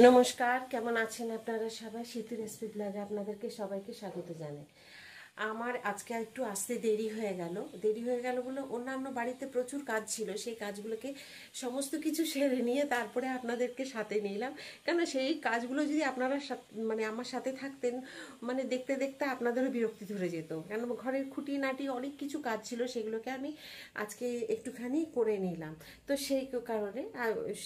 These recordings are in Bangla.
নমস্কার, কেমন আছেন আপনারা সবাই? সেতু রেসিপি ব্লগে আপনাদেরকে সবাইকে স্বাগত জানাই। আমার আজকে একটু আসতে দেরি হয়ে গেল বলে অন্যান্য বাড়িতে প্রচুর কাজ ছিল, সেই কাজগুলোকে সমস্ত কিছু সেরে নিয়ে তারপরে আপনাদেরকে সাথে নিলাম। কেন সেই কাজগুলো যদি আপনারা মানে আমার সাথে থাকতেন, মানে দেখতে দেখতে আপনাদেরও বিরক্তি ধরে যেত। কেন ঘরের খুঁটিনাটি অনেক কিছু কাজ ছিল, সেগুলোকে আমি আজকে একটুখানি করে নিলাম। তো সেই কারণে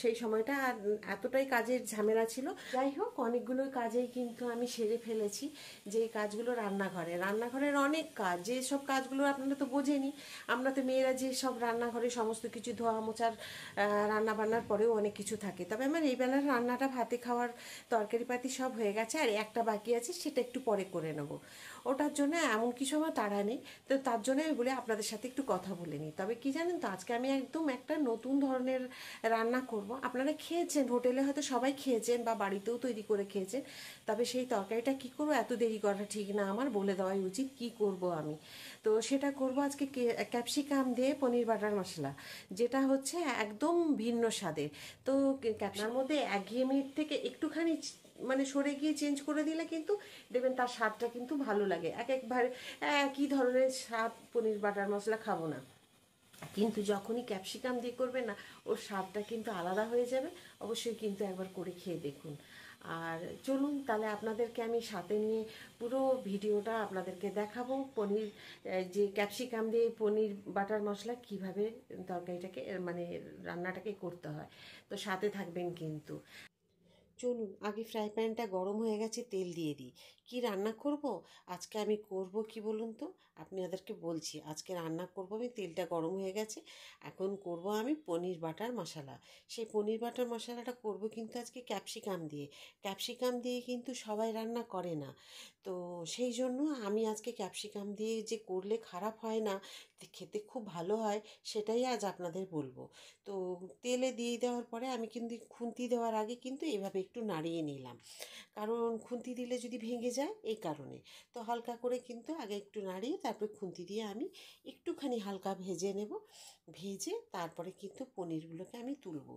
সেই সময়টা আর এতটাই কাজের ঝামেলা ছিল। যাই হোক, অনেকগুলো কাজেই কিন্তু আমি সেরে ফেলেছি। যে কাজগুলো রান্নাঘরের অনেক কাজ, যে সব কাজগুলো আপনারা তো বোঝেনি। আমরা তো মেয়েরা যে সব রান্নাঘরে সমস্ত কিছু ধোয়া মোছার রান্না বান্নার পরেও অনেক কিছু থাকে। তবে আমার এই বেলার রান্নাটা, ভাতে খাওয়ার তরকারি পাতি সব হয়ে গেছে, আর একটা বাকি আছে, সেটা একটু পরে করে নেব। ওটার জন্য এমন কিছু আমার তাড়া নেই। তো তার জন্য আমি বলে আপনাদের সাথে একটু কথা বলে নিই। তবে কি জানেন তো, আজকে আমি একদম একটা নতুন ধরনের রান্না করব। আপনারা খেয়েছেন, হোটেলে হয়তো সবাই খেয়েছেন বা বাড়িতেও তৈরি করে খেয়েছেন। তবে সেই তরকারিটা কি করব, এত দেরি করা ঠিক না, আমার বলে দেওয়াই উচিত কি করব আমি। তো সেটা করব আজকে ক্যাপসিকাম দিয়ে পনির বাটার মশলা, যেটা হচ্ছে একদম ভিন্ন স্বাদের। তো ক্যাপসিকার মধ্যে একঘেয়েমির থেকে একটুখানি মানে সরে গিয়ে চেঞ্জ করে দিলে কিন্তু দেখবেন তার স্বাদটা কিন্তু ভালো লাগে। একবার একই ধরনের স্বাদ পনির বাটার মশলা খাবো না, কিন্তু যখনই ক্যাপসিকাম দিয়ে করবে না, ওর স্বাদটা কিন্তু আলাদা হয়ে যাবে। অবশ্যই কিন্তু একবার করে খেয়ে দেখুন। আর চলুন তাহলে আপনাদেরকে আমি সাথে নিয়ে পুরো ভিডিওটা আপনাদেরকে দেখাবো। পনির যে ক্যাপসিকাম দিয়ে পনির বাটার মশলা কিভাবে তরকারিটাকে মানে রান্নাটাকে করতে হয়। তো সাথে থাকবেন কিন্তু। চলুন, আগে ফ্রাই প্যানটা গরম হয়ে গেছে, তেল দিয়ে দিই। কি রান্না করব আজকে, আমি করব কি বলুন তো, আপনাদেরকে বলছি। আজকে রান্না করব আমি, তেলটা গরম হয়ে গেছে। এখন করব আমি পনির বাটার মশলা। সেই পনির বাটার মশলাটা করব কিন্তু আজকে ক্যাপসিকাম দিয়ে। ক্যাপসিকাম দিয়ে কিন্তু সবাই রান্না করে না। তো সেই জন্য আমি আজকে ক্যাপসিকাম দিয়ে যে করলে খারাপ হয় না, খেতে খুব ভালো হয়, সেটাই আজ আপনাদের বলবো। তো তেলে দিয়ে দেওয়ার পরে আমি কিন্তু খুন্তি দেওয়ার আগে কিন্তু এভাবে একটু নাড়িয়ে নিলাম, কারণ খুন্তি দিলে যদি ভেঙে যায় এই কারণে। তো হালকা করে কিন্তু আগে একটু নাড়িয়ে তারপরে খুন্তি দিয়ে আমি একটুখানি হালকা ভেজে নেব। ভেজে তারপরে কিন্তু পনিরগুলোকে আমি তুলব।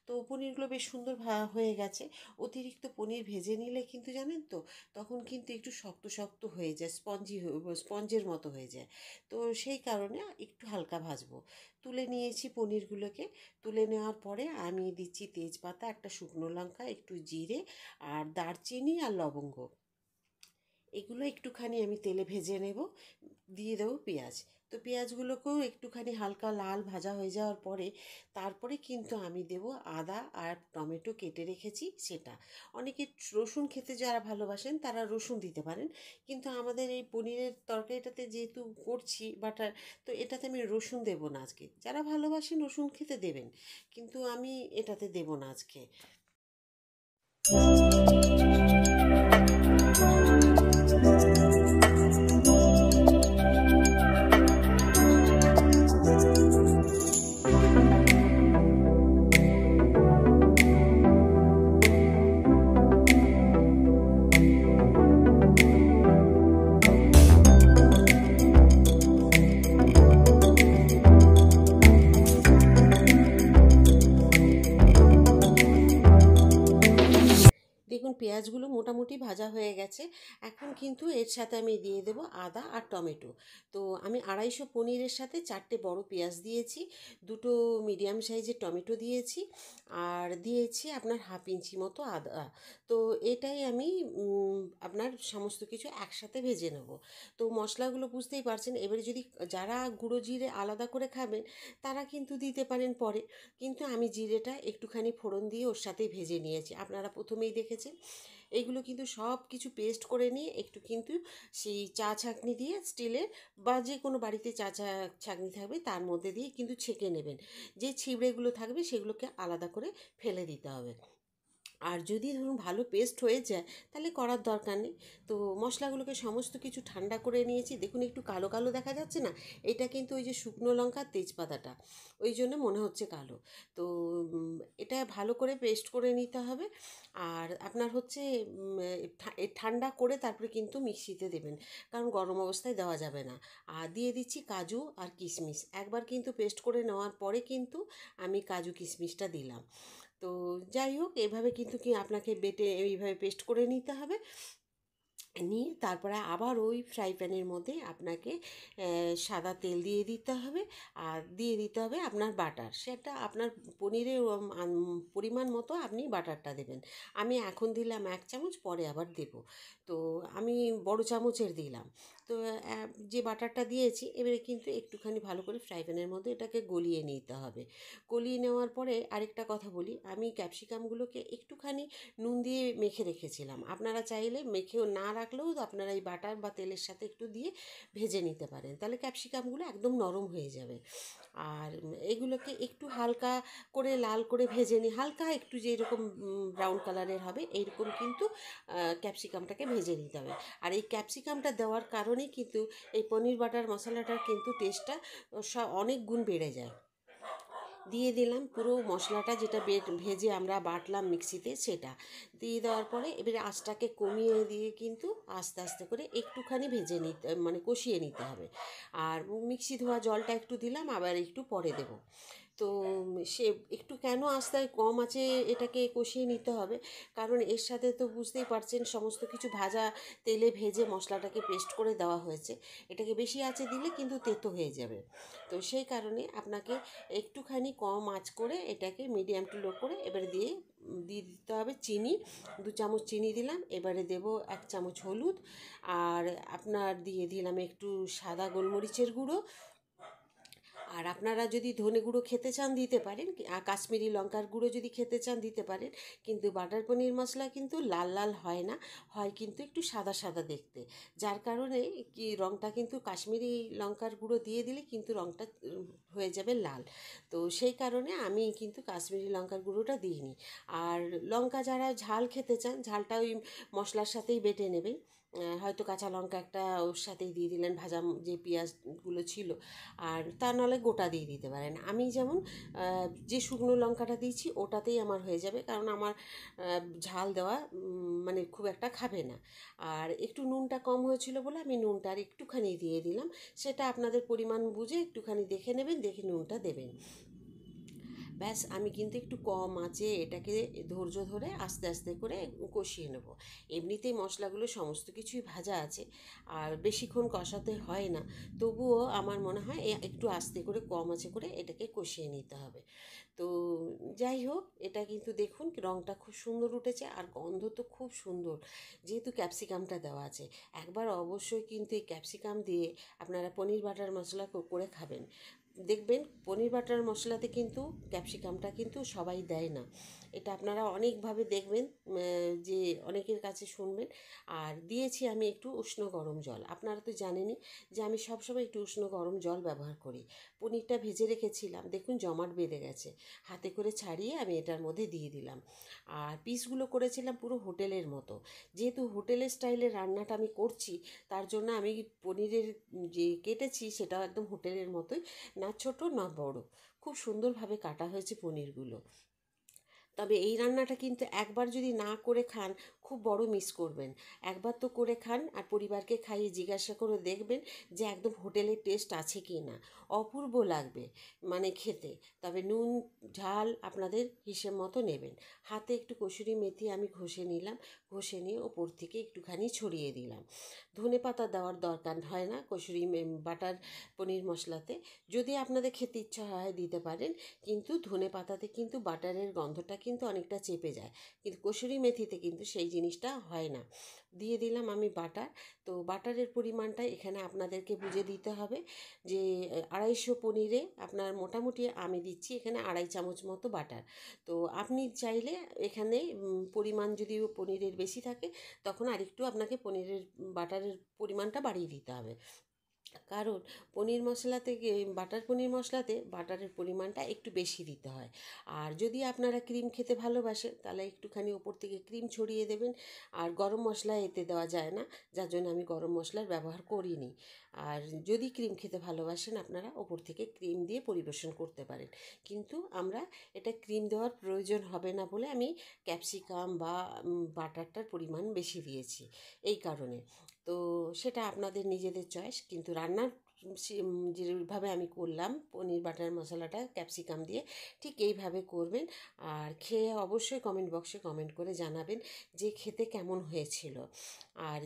তো পনিরগুলো বেশ সুন্দর হয়ে গেছে। অতিরিক্ত পনির ভেজে নিলে কিন্তু জানেন তো, তখন কিন্তু একটু শক্ত শক্ত হয়ে যায়, স্পঞ্জের মতো হয়ে যায়। তো সেই কারণে একটু হালকা ভাজবো। তুলে নিয়েছি পনিরগুলোকে। তুলে নেওয়ার পরে আমি দিচ্ছি তেজপাতা, একটা শুকনো লঙ্কা, একটু জিরে, আর দারচিনি আর লবঙ্গ। এগুলো একটুখানি আমি তেলে ভেজে নেব। দিয়ে দেবো পেঁয়াজ। তো পেঁয়াজগুলোকেও একটুখানি হালকা লাল ভাজা হয়ে যাওয়ার পরে তারপরে কিন্তু আমি দেব আদা আর টমেটো কেটে রেখেছি সেটা। অনেকে রসুন খেতে যারা ভালোবাসেন তারা রসুন দিতে পারেন, কিন্তু আমাদের এই পনিরের তরকারিটাতে যেহেতু করছি বাটার, তো এটাতে আমি রসুন দেব না আজকে। যারা ভালোবাসেন রসুন খেতে দেবেন, কিন্তু আমি এটাতে দেব না আজকে। দেখুন পেঁয়াজগুলো মোটামুটি ভাজা হয়ে গেছে। এখন কিন্তু এর সাথে আমি দিয়ে দেব আদা আর টমেটো। তো আমি 250 পনিরের সাথে 4টে বড় পেঁয়াজ দিয়েছি, 2টো মিডিয়াম সাইজের টমেটো দিয়েছি, আর দিয়েছি আপনার হাফ ইঞ্চি মতো আদা। তো এটাই আমি আপনার সমস্ত কিছু একসাথে ভেজে নেব। তো মশলাগুলো বুঝতেই পারছেন। এবারে যদি যারা গুঁড়ো জিরে আলাদা করে খাবেন তারা কিন্তু দিতে পারেন পরে, কিন্তু আমি জিরেটা একটুখানি ফোড়ন দিয়ে ওর সাথেই ভেজে নিয়েছি, আপনারা প্রথমেই দেখেছেন। এইগুলো কিন্তু সব কিছু পেস্ট করে নিয়ে একটু কিন্তু সেই চা ছাঁকনি দিয়ে, স্টিলের বা যে কোনো বাড়িতে ছাঁকনি থাকবে তার মধ্যে দিয়ে কিন্তু ছেঁকে নেবেন। যে ছিবড়েগুলো থাকবে সেগুলোকে আলাদা করে ফেলে দিতে হবে। আর যদি ধরুন ভালো পেস্ট হয়ে যায় তাহলে করার দরকার নেই। তো মশলাগুলোকে সমস্ত কিছু ঠান্ডা করে নিয়েছি। দেখুন একটু কালো কালো দেখা যাচ্ছে না, এটা কিন্তু ওই যে শুকনো লঙ্কা তেজপাতাটা, ওই জন্য মনে হচ্ছে কালো। তো এটা ভালো করে পেস্ট করে নিতে হবে। আর আপনার হচ্ছে ঠান্ডা করে তারপরে কিন্তু মিক্সিতে দেবেন, কারণ গরম অবস্থায় দেওয়া যাবে না। আর দিয়ে দিচ্ছি কাজু আর কিশমিশ। একবার কিন্তু পেস্ট করে নেওয়ার পরে কিন্তু আমি কাজু কিশমিশটা দিলাম। তো যাই হোক, এভাবে কিন্তু কি আপনাকে বেটে এইভাবে পেস্ট করে নিতে হবে। নিয়ে তারপরে আবার ওই ফ্রাই প্যানের মধ্যে আপনাকে সাদা তেল দিয়ে দিতে হবে, আর দিয়ে দিতে হবে আপনার বাটার। সেটা আপনার পনিরের পরিমাণ মতো আপনি বাটারটা দেবেন। আমি এখন দিলাম 1 চামচ, পরে আবার দেব। তো আমি বড় চামচের দিলাম। তো যে বাটারটা দিয়েছি, এবারে কিন্তু একটুখানি ভালো করে ফ্রাই প্যানের মধ্যে এটাকে গলিয়ে নিতে হবে। গলিয়ে নেওয়ার পরে আরেকটা কথা বলি, আমি ক্যাপসিকামগুলোকে একটুখানি নুন দিয়ে মেখে রেখেছিলাম। আপনারা চাইলে মেখেও না রাখলেও আপনারা এই বাটার বা তেলের সাথে একটু দিয়ে ভেজে নিতে পারেন, তাহলে ক্যাপসিকামগুলো একদম নরম হয়ে যাবে। আর এগুলোকে একটু হালকা করে লাল করে ভেজে নিই, হালকা একটু যেরকম ব্রাউন কালারের হবে এইরকম কিন্তু ক্যাপসিকামটাকে ভেজে নিতে হবে। আর এই ক্যাপসিকামটা দেওয়ার কারণেই কিন্তু এই পনির বাটার মশলাটার কিন্তু টেস্টটা অনেক গুণ বেড়ে যায়। দিয়ে দিলাম পুরো মশলাটা, যেটা ভেজে আমরা বাটলাম মিক্সিতে, সেটা দিয়ে দেওয়ার পরে এবারে আঁচটাকে কমিয়ে দিয়ে কিন্তু আস্তে আস্তে করে একটুখানি ভেজে নিতে মানে কষিয়ে নিতে হবে। আর মিক্সি ধোয়া জলটা একটু দিলাম, আবার একটু পরে দেব। তো সে একটু কেন আস্তে কম আছে এটাকে কষিয়ে নিতে হবে, কারণ এর সাথে তো বুঝতেই পারছেন সমস্ত কিছু ভাজা তেলে ভেজে মশলাটাকে পেস্ট করে দেওয়া হয়েছে। এটাকে বেশি আঁচে দিলে কিন্তু তেতো হয়ে যাবে। তো সেই কারণে আপনাকে একটুখানি কম আঁচ করে এটাকে মিডিয়াম টু লো করে এবারে দিয়ে দিতে হবে চিনি। 2 চামচ চিনি দিলাম। এবারে দেব 1 চামচ হলুদ, আর আপনার দিয়ে দিলাম একটু সাদা গোলমরিচের গুঁড়ো। আর আপনারা যদি ধনে গুঁড়ো খেতে চান দিতে পারেন, আর কাশ্মীরি লঙ্কার গুঁড়ো যদি খেতে চান দিতে পারেন। কিন্তু বাটার পনির মশলা কিন্তু লাল লাল হয় না, হয় কিন্তু একটু সাদা সাদা দেখতে। যার কারণে কি রঙটা কিন্তু কাশ্মীরি লঙ্কার গুঁড়ো দিয়ে দিলে কিন্তু রঙটা হয়ে যাবে লাল। তো সেই কারণে আমি কিন্তু কাশ্মীরি লঙ্কার গুঁড়োটা দিইনি। আর লঙ্কা যারা ঝাল খেতে চান, ঝালটা ওই মশলার সাথেই বেটে নেবেন। হয়তো কাঁচা লঙ্কা একটা ওর সাথেই দিয়ে দিলেন, ভাজা যে পেঁয়াজগুলো ছিল। আর তা নাহলে গোটা দিয়ে দিতে পারেন। আমি যেমন যে শুকনো লঙ্কাটা দিয়েছি ওটাতেই আমার হয়ে যাবে, কারণ আমার ঝাল দেওয়া মানে খুব একটা খাবে না। আর একটু নুনটা কম হয়েছিল বলে আমি নুনটা আর একটুখানি দিয়ে দিলাম। সেটা আপনাদের পরিমাণ বুঝে একটুখানি দেখে নেবেন, দেখে নুনটা দেবেন। ব্যাস, আমি কিন্তু একটু কম আঁচে এটাকে ধৈর্য ধরে আস্তে আস্তে করে কষিয়ে নেব। এমনিতেই মশলাগুলো সমস্ত কিছুই ভাজা আছে, আর বেশিক্ষণ কষাতে হয় না। তবুও আমার মনে হয় একটু আস্তে করে কম আঁচে করে এটাকে কষিয়ে নিতে হবে। তো যাই হোক, এটা কিন্তু দেখুন রঙটা খুব সুন্দর উঠেছে, আর গন্ধ তো খুব সুন্দর, যেহেতু ক্যাপসিকামটা দেওয়া আছে। একবার অবশ্যই কিন্তু এই ক্যাপসিকাম দিয়ে আপনারা পনির বাটার মশলা করে খাবেন। দেখবেন পনির বাটার মশলাতে কিন্তু ক্যাপসিকামটা কিন্তু সবাই দেয় না। এটা আপনারা অনেকভাবে দেখবেন, যে অনেকের কাছে শুনবেন। আর দিয়েছি আমি একটু উষ্ণ গরম জল। আপনারা তো জানেনই যে আমি সবসময় একটু উষ্ণ গরম জল ব্যবহার করি। পনিরটা ভেজে রেখেছিলাম, দেখুন জমাট বেঁধে গেছে। হাতে করে ছাড়িয়ে আমি এটার মধ্যে দিয়ে দিলাম। আর পিসগুলো করেছিলাম পুরো হোটেলের মতো। যেহেতু হোটেলের স্টাইলের রান্নাটা আমি করছি, তার জন্য আমি পনিরের যে কেটেছি সেটাও একদম হোটেলের মতোই, না ছোট না বড়, খুব সুন্দরভাবে কাটা হয়েছে পনিরগুলো। তবে এই রান্নাটা কিন্তু একবার যদি না করে খান খুব বড় মিস করবেন। একবার তো করে খান আর পরিবারকে খাইয়ে জিজ্ঞাসা করে দেখবেন যে একদম হোটেলের টেস্ট আছে কি না। অপূর্ব লাগবে মানে খেতে। তবে নুন ঝাল আপনাদের হিসেব মতো নেবেন। হাতে একটু কসুরি মেথি আমি ঘষে নিলাম, ঘষে নিয়ে ওপর থেকে একটুখানি ছড়িয়ে দিলাম। ধনে পাতা দেওয়ার দরকার হয় না কসুরি বাটার পনির মশলাতে। যদি আপনাদের খেতে ইচ্ছা হয় দিতে পারেন, কিন্তু ধনে পাতাতে কিন্তু বাটারের গন্ধটা কিন্তু অনেকটা চেপে যায়, কিন্তু কসুরি মেথিতে কিন্তু সেই জিনিসটা হয় না। দিয়ে দিলাম আমি বাটার। তো বাটারের পরিমাণটা এখানে আপনাদেরকে বুঝে দিতে হবে, যে 250 পনিরে আপনার মোটামুটি আমি দিচ্ছি এখানে 2.5 চামচ মতো বাটার। তো আপনি চাইলে এখানে পরিমাণ যদি পনিরের বেশি থাকে, তখন আরেকটু আপনাকে পনিরের বাটারের পরিমাণটা বাড়িয়ে দিতে হবে। কারণ পনির মশলাতে বাটার পনির মশলাতে বাটারের পরিমাণটা একটু বেশি দিতে হয়। আর যদি আপনারা ক্রিম খেতে ভালোবাসেন, তাহলে একটুখানি ওপর থেকে ক্রিম ছড়িয়ে দেবেন। আর গরম মশলা এতে দেওয়া যায় না, যার জন্য আমি গরম মশলার ব্যবহার করিনি। আর যদি ক্রিম খেতে ভালোবাসেন, আপনারা ওপর থেকে ক্রিম দিয়ে পরিবেশন করতে পারেন। কিন্তু আমরা এটা ক্রিম দেওয়ার প্রয়োজন হবে না বলে আমি ক্যাপসিকাম বা বাটারটার পরিমাণ বেশি দিয়েছি এই কারণে। তো সেটা আপনাদের নিজেদের চয়েস, কিন্তু রান্নার যেভাবে আমি করলাম পনির বাটার মশলাটা ক্যাপসিকাম দিয়ে, ঠিক এইভাবে করবেন। আর খেয়ে অবশ্যই কমেন্ট বক্সে কমেন্ট করে জানাবেন যে খেতে কেমন হয়েছিল। আর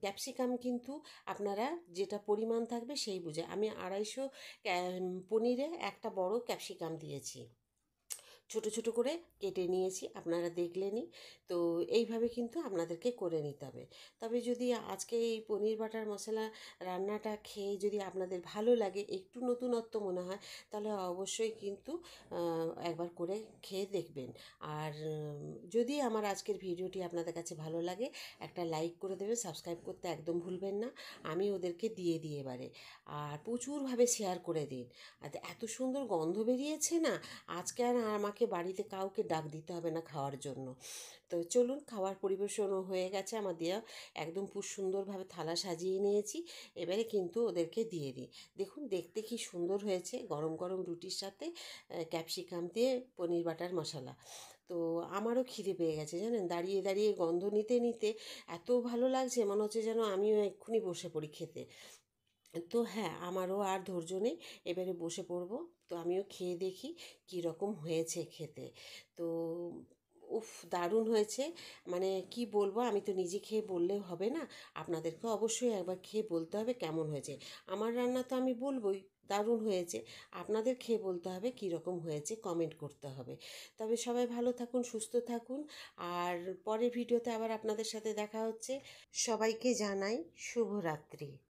ক্যাপসিকাম কিন্তু আপনারা যেটা পরিমাণ থাকবে সেই বুঝে, আমি 250 পনিরে একটা বড় ক্যাপসিকাম দিয়েছি, ছোট ছোট করে কেটে নিয়েছি, আপনারা দেখলেনই। তো এইভাবে কিন্তু আপনাদেরকে করে নিতে হবে। তবে যদি আজকে এই পনির বাটার মশলা রান্নাটা খেয়ে যদি আপনাদের ভালো লাগে, একটু নতুনত্ব মনে হয়, তাহলে অবশ্যই কিন্তু একবার করে খেয়ে দেখবেন। আর যদি আমার আজকের ভিডিওটি আপনাদের কাছে ভালো লাগে, একটা লাইক করে দেবেন, সাবস্ক্রাইব করতে একদম ভুলবেন না। আমি ওদেরকে দিয়ে এবারে, আর প্রচুরভাবে শেয়ার করে দিন। আর এত সুন্দর গন্ধ বেরিয়েছে না, আজকে আর আমাকে বাড়িতে কাউকে ডাক দিতে হবে না খাওয়ার জন্য। তো চলুন, খাওয়ার পরিবেশনও হয়ে গেছে আমার দেওয়া, একদম খুব সুন্দরভাবে থালা সাজিয়ে নিয়েছি। এবারে কিন্তু ওদেরকে দিয়ে দিই। দেখুন দেখতে কি সুন্দর হয়েছে, গরম গরম রুটির সাথে ক্যাপসিকাম দিয়ে পনির বাটার মশলা। তো আমারও খিদে পেয়ে গেছে জানেন, দাঁড়িয়ে দাঁড়িয়ে গন্ধ নিতে নিতে এত ভালো লাগছে, মনে হচ্ছে যেন আমিও এক্ষুনি বসে পড়ি খেতে। তো হ্যাঁ, আমারও আর ধৈর্য নেই, এবারে বসে পড়ব। তো আমিও খেয়ে দেখি কী রকম হয়েছে খেতে। তো উফ, দারুণ হয়েছে। মানে কি বলবো, আমি তো নিজে খেয়ে বললে হবে না, আপনাদেরকে অবশ্যই একবার খেয়ে বলতে হবে কেমন হয়েছে। আমার রান্না তো আমি বলবই দারুণ হয়েছে, আপনাদের খেয়ে বলতে হবে কী রকম হয়েছে, কমেন্ট করতে হবে। তবে সবাই ভালো থাকুন, সুস্থ থাকুন, আর পরের ভিডিওতে আবার আপনাদের সাথে দেখা হচ্ছে। সবাইকে জানাই শুভরাত্রি।